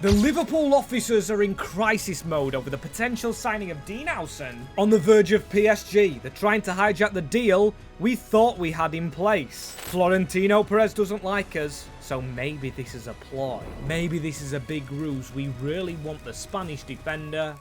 The Liverpool officers are in crisis mode over the potential signing of Huijsen. On the verge of PSG, they're trying to hijack the deal we thought we had in place. Florentino Perez doesn't like us, so maybe this is a ploy. Maybe this is a big ruse. We really want the Spanish defender,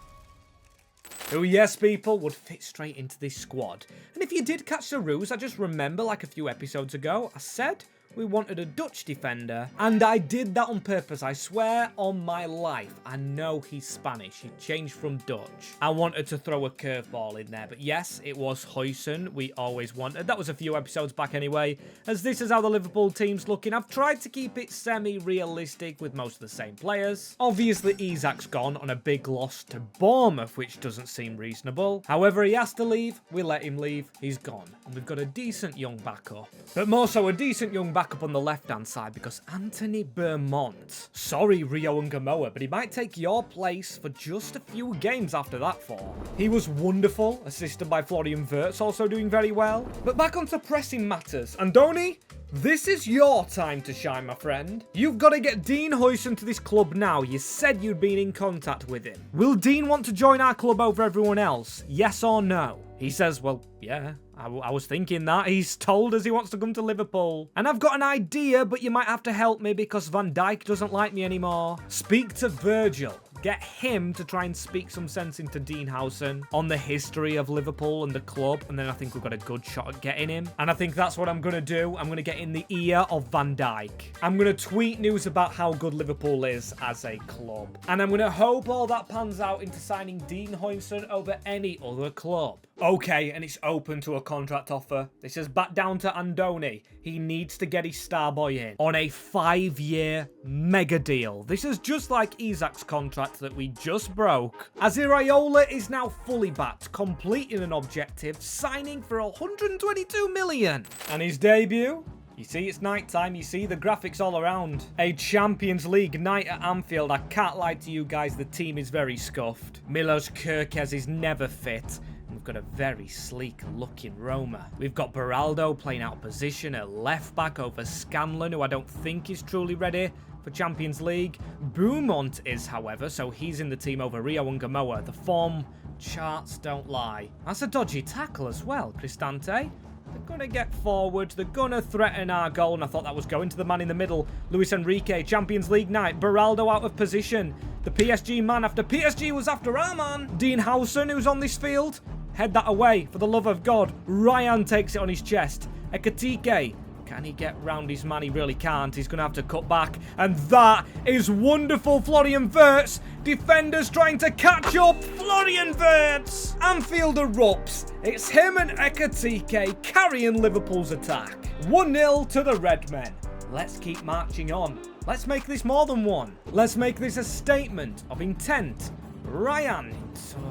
who, yes, people, would fit straight into this squad. And if you did catch the ruse, I just remember like a few episodes ago, I said we wanted a Dutch defender, and I did that on purpose. I swear on my life, I know he's Spanish. He changed from Dutch. I wanted to throw a curveball in there, but yes, it was Huijsen we always wanted. That was a few episodes back anyway, as this is how the Liverpool team's looking. I've tried to keep it semi-realistic with most of the same players. Obviously, Isak's gone on a big loss to Bournemouth, which doesn't seem reasonable. However, he has to leave. We let him leave. He's gone. And we've got a decent young backup. But more so, a decent young backup up on the left-hand side, because Anthony Beaumont, sorry Rio and Gamoa, but he might take your place for just a few games after that form. He was wonderful, assisted by Florian Wirtz, also doing very well. But back onto pressing matters. Andoni, this is your time to shine, my friend. You've got to get Dean Huijsen to this club now. You said you'd been in contact with him. Will Dean want to join our club over everyone else? Yes or no? He says, well, yeah, I was thinking that. He's told us he wants to come to Liverpool. And I've got an idea, but you might have to help me because Van Dijk doesn't like me anymore. Speak to Virgil. Get him to try and speak some sense into Dean Huijsen on the history of Liverpool and the club, and then I think we've got a good shot at getting him. And I think that's what I'm going to do. I'm going to get in the ear of Van Dijk. I'm going to tweet news about how good Liverpool is as a club. And I'm going to hope all that pans out into signing Dean Huijsen over any other club. Okay, and it's open to a contract offer. This is back down to Andoni. He needs to get his star boy in on a 5-year mega deal. This is just like Isak's contract that we just broke, as Iraola is now fully backed, completing an objective, signing for 122 million. And his debut? You see, it's night time. You see the graphics all around. A Champions League night at Anfield. I can't lie to you guys, the team is very scuffed. Milos Kerkez is never fit. We've got a very sleek-looking Roma. We've got Beraldo playing out of position at left-back over Scanlon, who I don't think is truly ready for Champions League. Beaumont is, however, so he's in the team over Rio and Gamoa. The form charts don't lie. That's a dodgy tackle as well, Cristante. They're going to get forward. They're going to threaten our goal, and I thought that was going to the man in the middle. Luis Enrique, Champions League night. Beraldo out of position. The PSG man after PSG was after our man. Dean Huijsen, who's on this field. Head that away, for the love of God. Ryan takes it on his chest. Ekatike. Can he get round his man? He really can't. He's going to have to cut back. And that is wonderful. Florian Wirtz. Defenders trying to catch up. Florian Wirtz. Anfield erupts. It's him and Ekatike carrying Liverpool's attack. 1-0 to the Red Men. Let's keep marching on. Let's make this more than one. Let's make this a statement of intent. Ryan.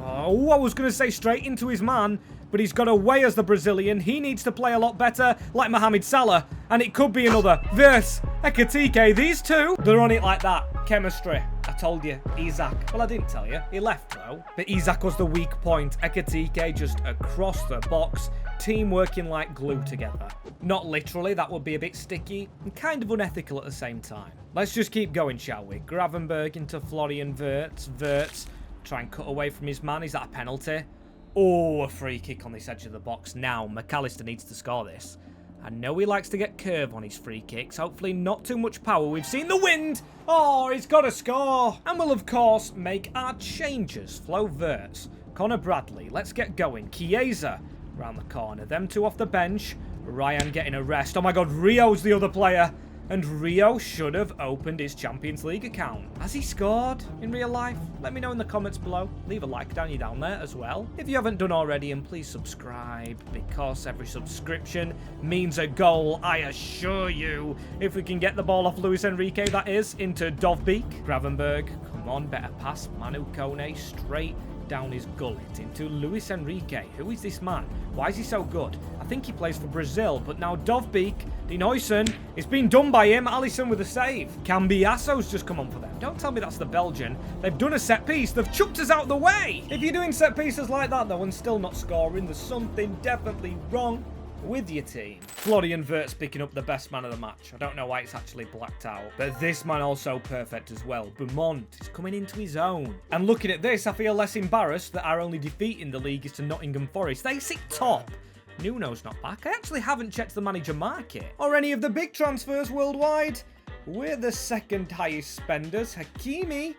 Oh, I was going to say straight into his man, but he's got away as the Brazilian. He needs to play a lot better, like Mohamed Salah, and it could be another. Wirtz, Ekatike, these two, they're on it like that. Chemistry. I told you, Isak. Well, I didn't tell you. He left, though. But Isak was the weak point. Ekatike just across the box. Team working like glue together. Not literally, that would be a bit sticky and kind of unethical at the same time. Let's just keep going, shall we? Gravenberg into Florian Wirtz. Wirtz. Try and cut away from his man. Is that a penalty? Oh, a free kick on this edge of the box. Now, McAllister needs to score this. I know he likes to get curve on his free kicks. Hopefully not too much power. We've seen the wind. Oh, he's got to score. And we'll, of course, make our changes. Flo Wirtz. Connor Bradley. Let's get going. Chiesa around the corner. Them two off the bench. Ryan getting a rest. Oh, my God. Rio's the other player. And Rio should have opened his Champions League account. Has he scored in real life? Let me know in the comments below. Leave a like down there as well. If you haven't done already, and please subscribe, because every subscription means a goal, I assure you. If we can get the ball off Luis Enrique, that is, into Dovbeek. Gravenberg, come on, better pass. Manu Kone straight down his gullet into Luis Enrique. Who is this man? Why is he so good? I think he plays for Brazil, but now Dovbeek, Dean Huijsen, it's been done by him. Alisson with a save. Cambiaso's just come on for them. Don't tell me that's the Belgian. They've done a set piece. They've chucked us out the way. If you're doing set pieces like that, though, and still not scoring, there's something definitely wrong. with your team. Florian Wirtz picking up the best man of the match. I don't know why it's actually blacked out. But this man also perfect as well. Beaumont is coming into his own. And looking at this, I feel less embarrassed that our only defeat in the league is to Nottingham Forest. They sit top. Nuno's not back. I actually haven't checked the manager market or any of the big transfers worldwide. We're the second highest spenders. Hakimi,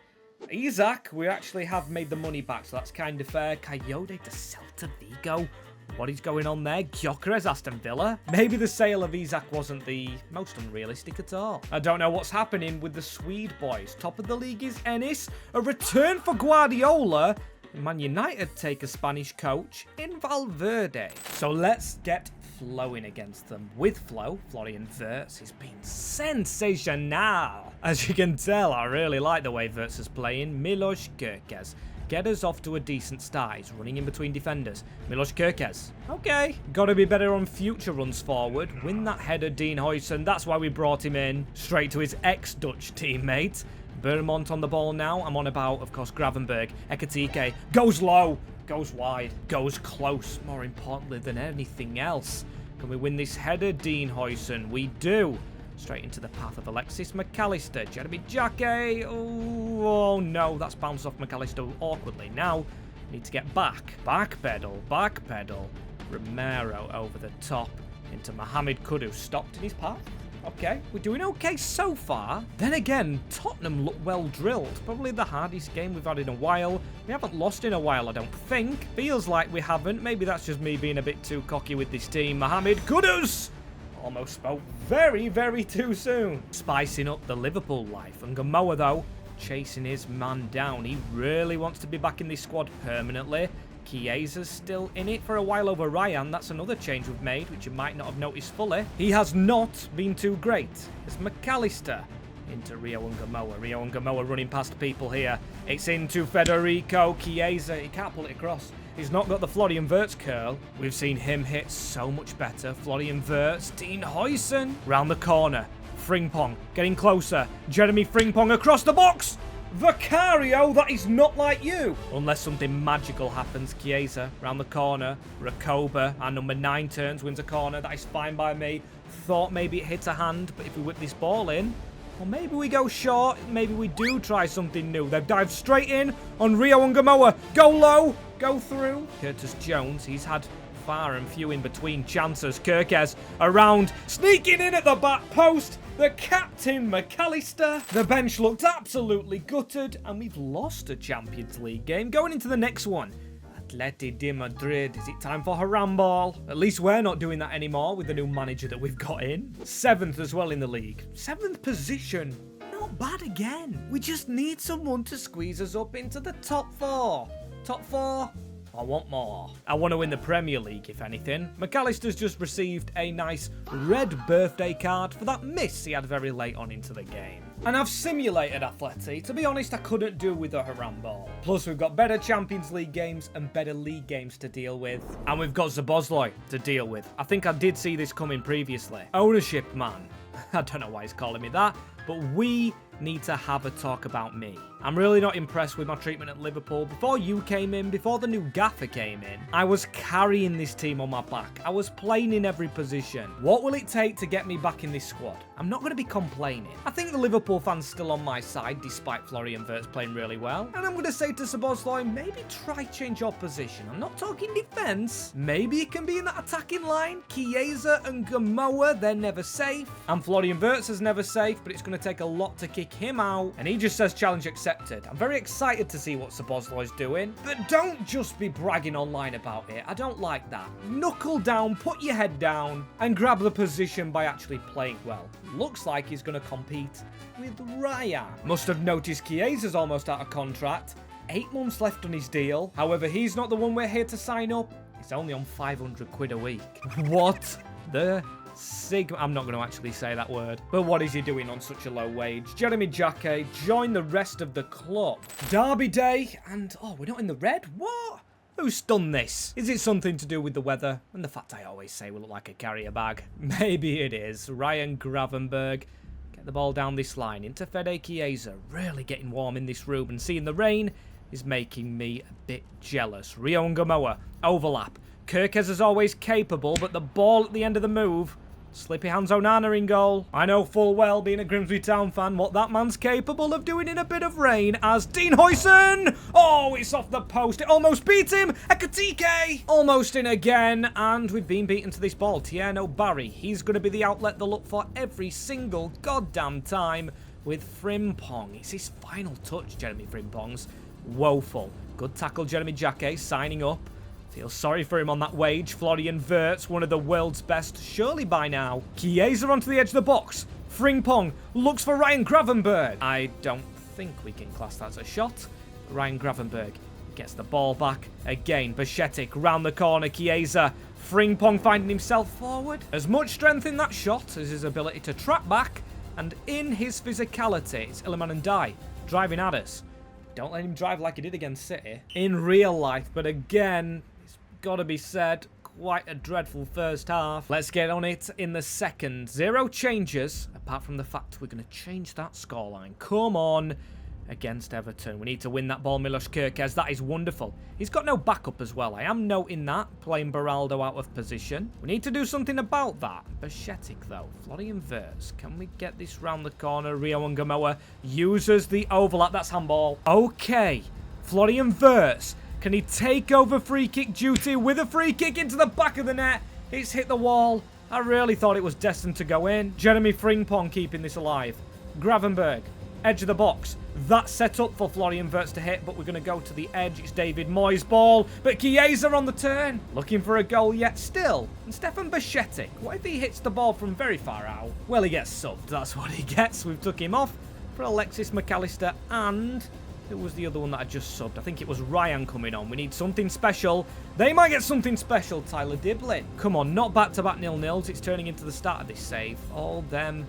Isaac, we actually have made the money back, so that's kind of fair. Coyote to Celta Vigo. What is going on there? Gyökeres, Aston Villa. Maybe the sale of Isaac wasn't the most unrealistic at all. I don't know what's happening with the Swede boys. Top of the league is Ennis. A return for Guardiola. Man United take a Spanish coach in Valverde. So let's get flowing against them. With flow, Florian Wirtz has been sensational. As you can tell, I really like the way Wirtz is playing. Milos Kerkez. Get us off to a decent start. He's running in between defenders. Milos Kerkez. Okay. Got to be better on future runs forward. Win that header, Dean Huijsen. That's why we brought him in. Straight to his ex-Dutch teammate. Beaumont on the ball now. I'm on about, of course, Gravenberg. Ekatike goes low, goes wide, goes close, more importantly than anything else. Can we win this header, Dean Huijsen? We do. Straight into the path of Alexis McAllister. Jeremy Jacquet. Oh, no, that's bounced off McAllister awkwardly. Now, need to get back. Back pedal, back pedal. Romero over the top into Mohamed Kudus. Stopped in his path. Okay, we're doing okay so far. Then again, Tottenham look well drilled. Probably the hardest game we've had in a while. We haven't lost in a while, I don't think. Feels like we haven't. Maybe that's just me being a bit too cocky with this team. Mohamed Kudus! Almost spoke very, very too soon. Spicing up the Liverpool life. And Gamoa, though, chasing his man down. He really wants to be back in this squad permanently. Chiesa's still in it for a while over Ryan. That's another change we've made, which you might not have noticed fully. He has not been too great. It's McAllister into Rio and Gamoa. Rio and Gamoa running past people here. It's into Federico Chiesa. He can't pull it across. He's not got the Florian Wirtz curl. We've seen him hit so much better. Florian Wirtz, Dean Huijsen. Round the corner. Frimpong getting closer. Jeremy Frimpong across the box. Vicario, that is not like you. Unless something magical happens. Chiesa round the corner. Rakoba, our number 9 turns, wins a corner. That is fine by me. Thought maybe it hits a hand, but if we whip this ball in, well, maybe we go short. Maybe we do try something new. They've dived straight in on Rio and Gamoa. Go low, go through. Curtis Jones, he's had far and few in between chances. Kerkez around, sneaking in at the back post. The captain, McAllister. The bench looked absolutely gutted, and we've lost a Champions League game. Going into the next one. Atleti de Madrid. Is it time for handball? At least we're not doing that anymore with the new manager that we've got in. 7th as well in the league. 7th position. Not bad again. We just need someone to squeeze us up into the top 4. Top 4. I want more. I want to win the Premier League, if anything. McAllister's just received a nice red birthday card for that miss he had very late on into the game. And I've simulated Atleti. To be honest, I couldn't do with a handball. Plus, we've got better Champions League games and better league games to deal with. And we've got Szoboszlai to deal with. I think I did see this coming previously. Ownership man. I don't know why he's calling me that, but we need to have a talk about me. I'm really not impressed with my treatment at Liverpool. Before you came in, before the new gaffer came in, I was carrying this team on my back. I was playing in every position. What will it take to get me back in this squad? I'm not going to be complaining. I think the Liverpool fans still on my side, despite Florian Wirtz playing really well. And I'm going to say to Szoboszlai, maybe try change your position. I'm not talking defense. Maybe it can be in that attacking line. Chiesa and Gamoa, they're never safe. And Florian Wirtz is never safe, but it's going to take a lot to kick him out. And he just says challenge accepted. I'm very excited to see what Szoboszlai's doing, but don't just be bragging online about it. I don't like that. Knuckle down, put your head down, and grab the position by actually playing well. Looks like he's going to compete with Raya. Must have noticed Chiesa's almost out of contract. 8 months left on his deal. However, he's not the one we're here to sign up. He's only on 500 quid a week. What the Sigma. I'm not going to actually say that word. But what is he doing on such a low wage? Jeremy Jacquet, join the rest of the club. Derby day, and oh, we're not in the red? What? Who's done this? Is it something to do with the weather? And the fact I always say we look like a carrier bag? Maybe it is. Ryan Gravenberg. Get the ball down this line into Fede Chiesa. Really getting warm in this room and seeing the rain. is making me a bit jealous. Rio Ngamoa, overlap. Kirkez is always capable, but the ball at the end of the move. Slippy hands Onana in goal. I know full well, being a Grimsby Town fan, what that man's capable of doing in a bit of rain as Dean Huijsen. Oh, it's off the post. It almost beat him. Ekitike. Almost in again. And we've been beaten to this ball. Tierno Barry. He's going to be the outlet they'll look for every single goddamn time with Frimpong. It's his final touch, Jeremy Frimpong's. Woeful. Good tackle, Jeremy Jacquet signing up. Feel sorry for him on that wage. Florian Wirtz, one of the world's best, surely by now. Chiesa onto the edge of the box. Frimpong looks for Ryan Gravenberg. I don't think we can class that as a shot. Ryan Gravenberg gets the ball back. Again, Bajcetic round the corner. Chiesa. Frimpong finding himself forward. As much strength in that shot as his ability to track back. And in his physicality, it's Iliman Ndiaye driving at us. Don't let him drive like he did against City in real life, but again, it's got to be said, quite a dreadful first half. Let's get on it in the second. 0 changes, apart from the fact we're going to change that scoreline. Come on, against Everton. We need to win that ball, Milos Kirkez. That is wonderful. He's got no backup as well. I am noting that, playing Beraldo out of position. We need to do something about that. Bajcetic, though. Florian Wirtz. Can we get this round the corner? Rio Ngamoa uses the overlap. That's handball. Okay. Florian Wirtz. Can he take over free kick duty with a free kick into the back of the net? It's hit the wall. I really thought it was destined to go in. Jeremy Frimpong keeping this alive. Gravenberg. Edge of the box. That's set up for Florian Wirtz to hit, but we're going to go to the edge. It's David Moyes' ball, but Chiesa on the turn. Looking for a goal yet still. And Stefan Bajcetic, what if he hits the ball from very far out? Well, he gets subbed. That's what he gets. We've took him off for Alexis McAllister, and who was the other one that I just subbed? I think it was Ryan coming on. We need something special. They might get something special, Tyler Diblin. Come on, not back-to-back 0-0s. It's turning into the start of this save. All them...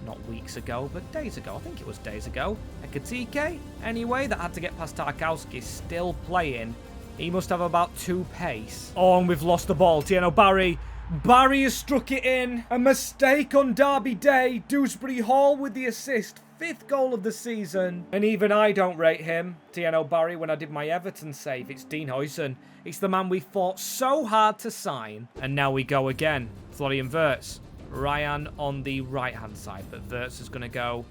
not weeks ago, but days ago. I think it was days ago. Ekitike, anyway, that had to get past Tarkowski, still playing. He must have about 2 pace. Oh, and we've lost the ball. Tierno Barry. Barry has struck it in. A mistake on Derby Day. Dewsbury Hall with the assist. 5th goal of the season. And even I don't rate him, Tierno Barry, when I did my Everton save. It's Dean Huijsen. It's the man we fought so hard to sign. And now we go again. Florian Wirtz. Ryan on the right-hand side, but Wirtz is going to go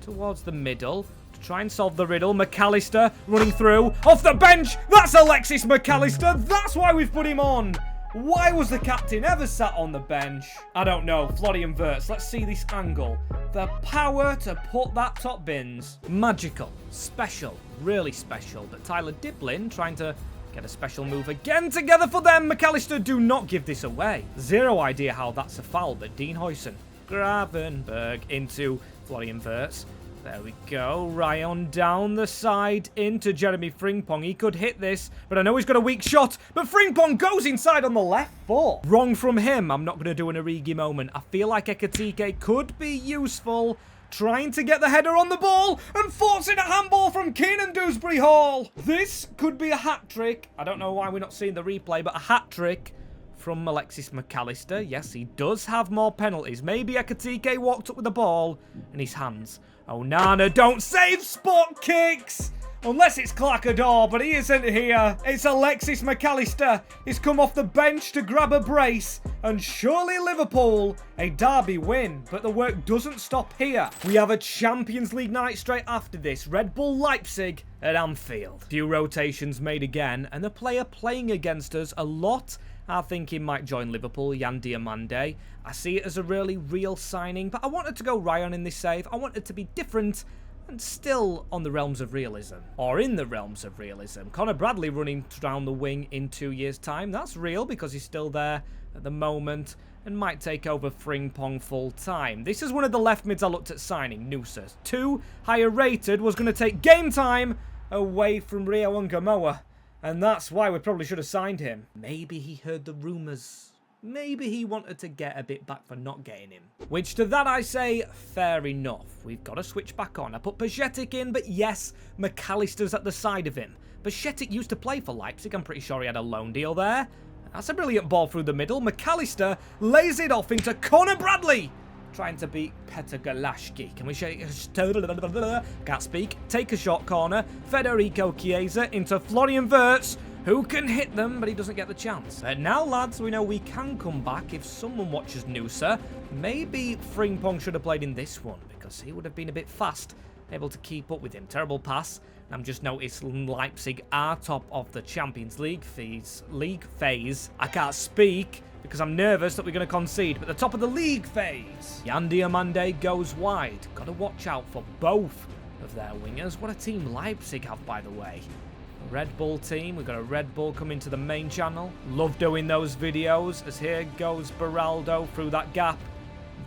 towards the middle to try and solve the riddle. McAllister running through. Off the bench! That's Alexis McAllister! That's why we've put him on! Why was the captain ever sat on the bench? I don't know. Florian Wirtz. Let's see this angle. The power to put that top bins. Magical. Special. Really special. But Tyler Diblin trying to... get a special move again together for them. McAllister, do not give this away. 0 idea how that's a foul, but Dean Huijsen. Gravenberg into Florian Wirtz. There we go. Ryan down the side into Jeremy Frimpong. He could hit this, but I know he's got a weak shot. But Frimpong goes inside on the left foot. Wrong from him. I'm not going to do an Origi moment. I feel like Ekitike could be useful. Trying to get the header on the ball and forcing a handball from Keenan Dewsbury Hall. This could be a hat-trick. I don't know why we're not seeing the replay, but a hat-trick from Alexis McAllister. Yes, he does have more penalties. Maybe Ekitike walked up with the ball in his hands. Onana, don't save spot kicks! Unless it's Clackador, but he isn't here. It's Alexis McAllister. He's come off the bench to grab a brace. And surely Liverpool, a derby win. But the work doesn't stop here. We have a Champions League night straight after this. Red Bull Leipzig at Anfield. Few rotations made again. And the player playing against us a lot, I think he might join Liverpool, Yan Diomande. I see it as a really real signing. But I wanted to go Ryan in this save. I wanted to be different. And still on the realms of realism. Or in the realms of realism. Connor Bradley running down the wing in 2 years' time. That's real because he's still there at the moment. And might take over Frimpong full time. This is one of the left mids I looked at signing. Noosa. 2 higher rated was going to take game time away from Rio Ngamoa. And that's why we probably should have signed him. Maybe he heard the rumours. Maybe he wanted to get a bit back for not getting him. Which to that I say, fair enough. We've got to switch back on. I put Bajcetic in, but yes, McAllister's at the side of him. Bajcetic used to play for Leipzig. I'm pretty sure he had a loan deal there. That's a brilliant ball through the middle. McAllister lays it off into Connor Bradley. trying to beat Petr Galashki. Can we shake? Can't speak. Take a shot corner. Federico Chiesa into Florian Wirtz, who can hit them, but he doesn't get the chance. Now, lads, we know we can come back if someone watches Noosa. Maybe Frimpong should have played in this one, because he would have been a bit fast, able to keep up with him. Terrible pass. I'm just noticed Leipzig are top of the Champions League phase. I can't speak because I'm nervous that we're going to concede, but the top of the league phase. Yan Diomande goes wide. Got to watch out for both of their wingers. What a team Leipzig have, by the way. Red Bull team. We've got a Red Bull coming to the main channel. Love doing those videos, as here goes Beraldo through that gap.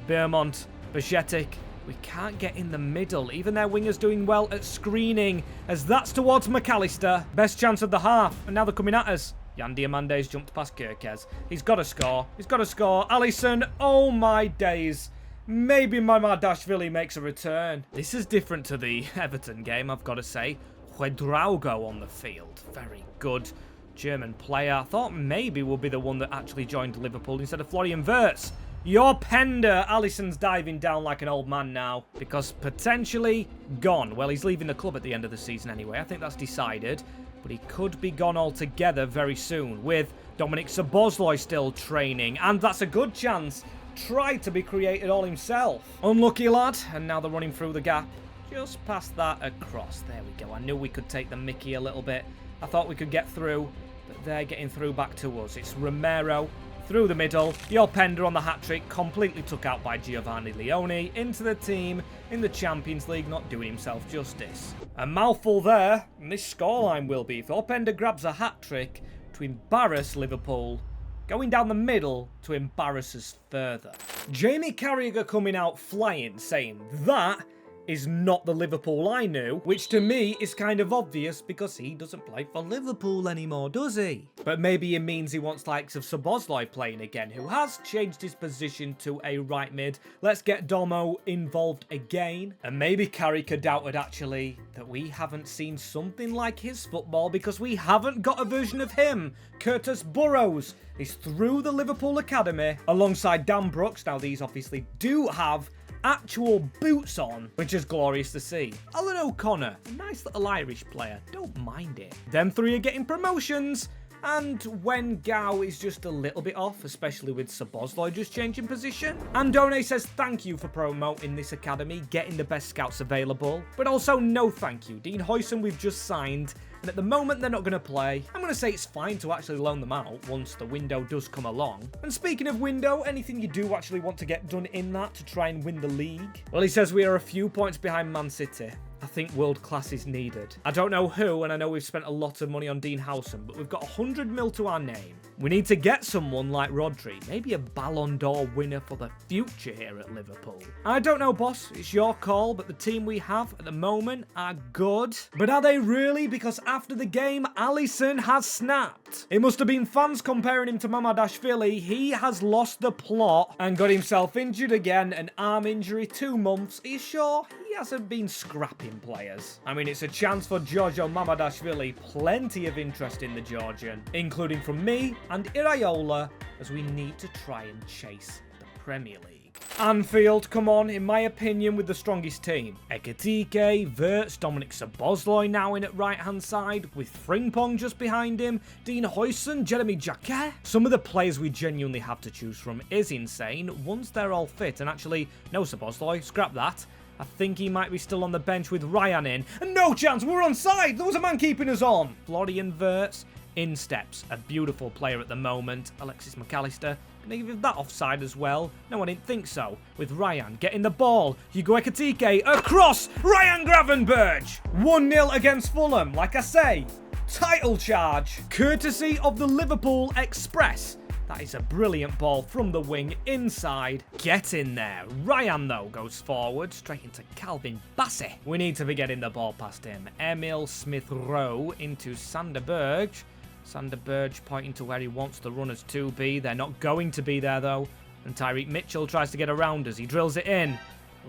Beaumont, Bajetic. We can't get in the middle. Even their wingers doing well at screening, as that's towards McAllister. Best chance of the half, and now they're coming at us. Yan Diamande's jumped past Kirkez. He's got to score. He's got to score. Alisson, oh my days. Maybe Mamardashvili makes a return. This is different to the Everton game, I've got to say. Huijsen on the field. Very good German player. I thought maybe would be the one that actually joined Liverpool instead of Florian Wirtz. Your Pender. Alisson's diving down like an old man now, because potentially gone. Well, he's leaving the club at the end of the season anyway. I think that's decided. But he could be gone altogether very soon, with Dominik Szoboszlai still training. And that's a good chance. Tried to be created all himself. Unlucky lad. And now they're running through the gap. Just past that across. There we go. I knew we could take the mickey a little bit. I thought we could get through, but they're getting through back to us. It's Romero through the middle. Your Pender on the hat-trick, completely took out by Giovanni Leone. Into the team in the Champions League, not doing himself justice. A mouthful there, and this scoreline will be if Openda grabs a hat-trick to embarrass Liverpool, going down the middle to embarrass us further. Jamie Carragher coming out flying, saying that is not the Liverpool I knew, which to me is kind of obvious because he doesn't play for Liverpool anymore, does he? But maybe it means he wants likes of Szoboszlai playing again, who has changed his position to a right mid. Let's get Domo involved again. And maybe Carragher doubted actually that we haven't seen something like his football because we haven't got a version of him. Curtis Burrows is through the Liverpool Academy alongside Dan Brooks. Now these obviously do have actual boots on, which is glorious to see. Alan O'Connor, a nice little Irish player, don't mind it. Them three are getting promotions, and when Gao is just a little bit off, especially with Szoboszlai just changing position. Andoni says thank you for promoting this academy, getting the best scouts available, but also no thank you. Dean Huijsen we've just signed, and at the moment they're not going to play. I'm going to say it's fine to actually loan them out once the window does come along. And speaking of window, anything you do actually want to get done in that to try and win the league? Well, he says we are a few points behind Man City. I think world class is needed. I don't know who, and I know we've spent a lot of money on Dean Huijsen, but we've got 100 mil to our name. We need to get someone like Rodri, maybe a Ballon d'Or winner for the future here at Liverpool. I don't know, boss. It's your call, but the team we have at the moment are good. But are they really? Because after the game, Alisson has snapped. It must have been fans comparing him to Mamardashvili. He has lost the plot and got himself injured again. An arm injury, 2 months. Are you sure? He hasn't been scrapping players. I mean, it's a chance for Giorgio Mamardashvili. Plenty of interest in the Georgian, including from me and Iraola, as we need to try and chase the Premier League. Anfield, come on, in my opinion, with the strongest team. Ekitike, Wirtz, Dominik Szoboszlai now in at right-hand side, with Frimpong just behind him, Dean Huijsen, Jeremy Jacquet. Some of the players we genuinely have to choose from is insane, once they're all fit, and actually, no Szoboszlai, scrap that. I think he might be still on the bench with Ryan in. And no chance, we're onside! There was a man keeping us on! Florian Wirtz in steps. A beautiful player at the moment. Alexis McAllister. Can they give that offside as well? No, I didn't think so. With Ryan getting the ball. Hugo Ekitike across! Ryan Gravenberch! 1-0 against Fulham. Like I say, title charge. Courtesy of the Liverpool Express. That is a brilliant ball from the wing inside. Get in there. Ryan, though, goes forward straight into Calvin Bassey. We need to be getting the ball past him. Emil Smith-Rowe into Sander Berge. Sander Berge pointing to where he wants the runners to be. They're not going to be there, though. And Tyreek Mitchell tries to get around us. He drills it in.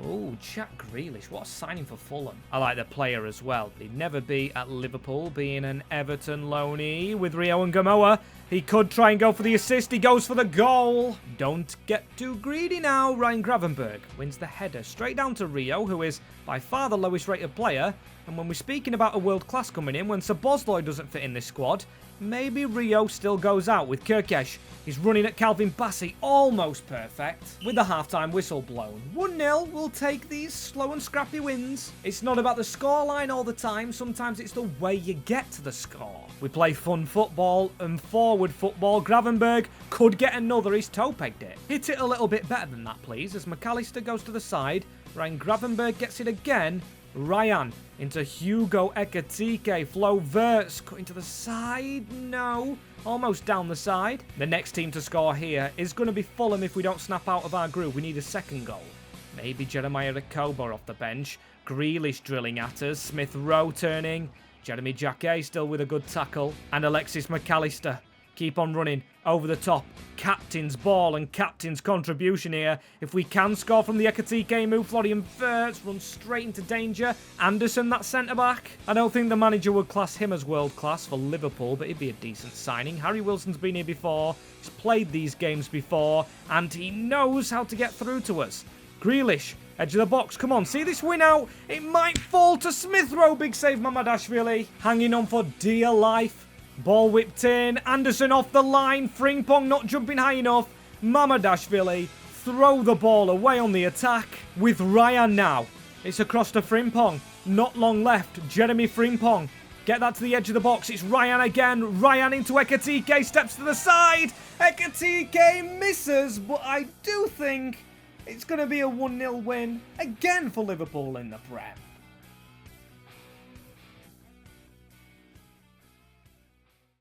Oh, Jack Grealish, what a signing for Fulham. I like the player as well, but he'd never be at Liverpool, being an Everton loanee with Rio and Gamoa. He could try and go for the assist. He goes for the goal. Don't get too greedy now. Ryan Gravenberch wins the header straight down to Rio, who is by far the lowest rated player. And when we're speaking about a world class coming in, when Szoboszlai doesn't fit in this squad, maybe Rio still goes out with Kirkesh. He's running at Calvin Bassey, almost perfect, with the halftime whistle blown. 1-0, we'll take these slow and scrappy wins. It's not about the scoreline all the time, sometimes it's the way you get to the score. We play fun football and forward football. Gravenberch could get another, he's toe-pegged it. Hit it a little bit better than that, please, as McAllister goes to the side. Ryan Gravenberch gets it again. Ryan into Hugo Ekitike. Flo Wirtz cutting to the side. No. Almost down the side. The next team to score here is going to be Fulham if we don't snap out of our group. We need a second goal. Maybe Jeremiah Recoba off the bench. Grealish drilling at us. Smith Rowe turning. Jeremy Jacquet still with a good tackle. And Alexis McAllister. Keep on running over the top. Captain's ball and captain's contribution here. If we can score from the Ekitike move, Florian Wirtz runs straight into danger. Anderson, that centre-back. I don't think the manager would class him as world-class for Liverpool, but he'd be a decent signing. Harry Wilson's been here before. He's played these games before, and he knows how to get through to us. Grealish, edge of the box. Come on, see this win out. It might fall to Smith Rowe. Big save, Mamadashvili. Hanging on for dear life. Ball whipped in. Anderson off the line. Frimpong not jumping high enough. Mamadashvili throw the ball away on the attack with Ryan now. It's across to Frimpong. Not long left. Jeremy Frimpong. Get that to the edge of the box. It's Ryan again. Ryan into Ekitike. Steps to the side. Ekitike misses, but I do think it's going to be a 1-0 win again for Liverpool in the Prem.